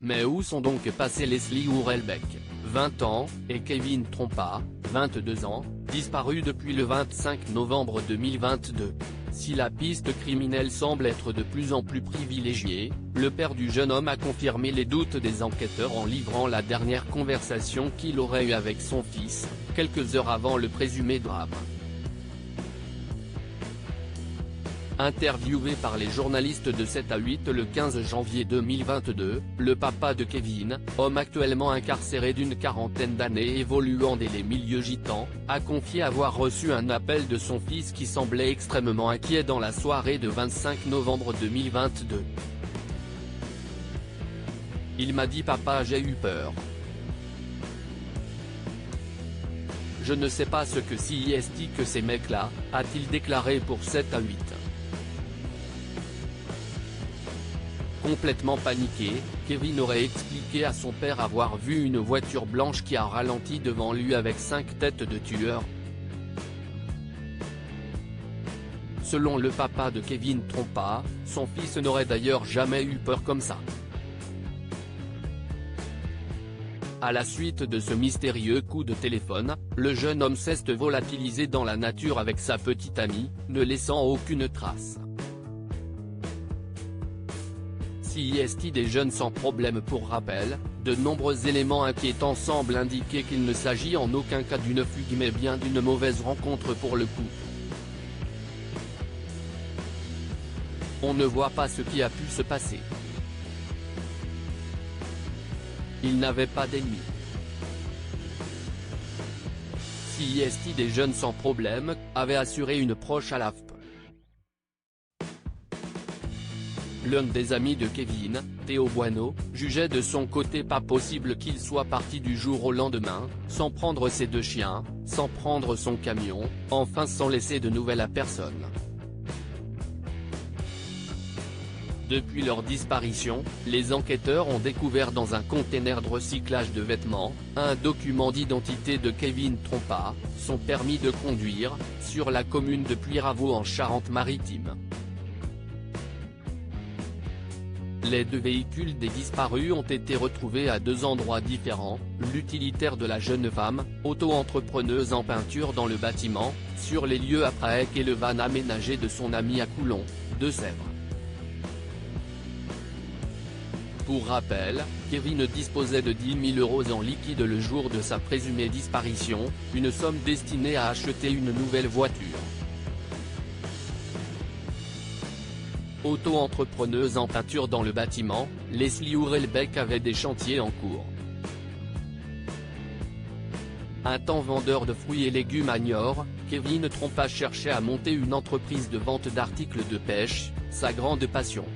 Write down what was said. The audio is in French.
Mais où sont donc passés Leslie Hurlbeck, 20 ans, et Kevin Trompa, 22 ans, disparus depuis le 25 novembre 2022 ? Si la piste criminelle semble être de plus en plus privilégiée, le père du jeune homme a confirmé les doutes des enquêteurs en livrant la dernière conversation qu'il aurait eue avec son fils, quelques heures avant le présumé drame. Interviewé par les journalistes de 7 à 8 le 15 janvier 2022, le papa de Kevin, homme actuellement incarcéré d'une quarantaine d'années évoluant dans les milieux gitans, a confié avoir reçu un appel de son fils qui semblait extrêmement inquiet dans la soirée de 25 novembre 2022. Il m'a dit: papa, j'ai eu peur. Je ne sais pas ce que c'est que ces mecs-là, a-t-il déclaré pour 7 à 8. Complètement paniqué, Kevin aurait expliqué à son père avoir vu une voiture blanche qui a ralenti devant lui avec 5 têtes de tueurs. Selon le papa de Kevin Trompa, son fils n'aurait d'ailleurs jamais eu peur comme ça. À la suite de ce mystérieux coup de téléphone, le jeune homme s'est volatilisé dans la nature avec sa petite amie, ne laissant aucune trace. CIST des jeunes sans problème. Pour rappel, de nombreux éléments inquiétants semblent indiquer qu'il ne s'agit en aucun cas d'une fugue mais bien d'une mauvaise rencontre pour le couple. On ne voit pas ce qui a pu se passer. Il n'avait pas d'ennemis. CIST des jeunes sans problème, avait assuré une proche à l'AFP. L'un des amis de Kevin, Théo Bueno, jugeait de son côté pas possible qu'il soit parti du jour au lendemain, sans prendre ses 2 chiens, sans prendre son camion, enfin sans laisser de nouvelles à personne. Depuis leur disparition, les enquêteurs ont découvert dans un container de recyclage de vêtements, un document d'identité de Kevin Trompa, son permis de conduire, sur la commune de Puyraveau en Charente-Maritime. Les 2 véhicules des disparus ont été retrouvés à 2 endroits différents, l'utilitaire de la jeune femme, auto-entrepreneuse en peinture dans le bâtiment, sur les lieux à Praec et le van aménagé de son ami à Coulon, Deux-Sèvres. Pour rappel, Kevin disposait de 10 000 € en liquide le jour de sa présumée disparition, une somme destinée à acheter une nouvelle voiture. Auto-entrepreneuse en peinture dans le bâtiment, Leslie Hurlbeck avait des chantiers en cours. Un temps vendeur de fruits et légumes à Niort, Kevin Trompa cherchait à monter une entreprise de vente d'articles de pêche, sa grande passion.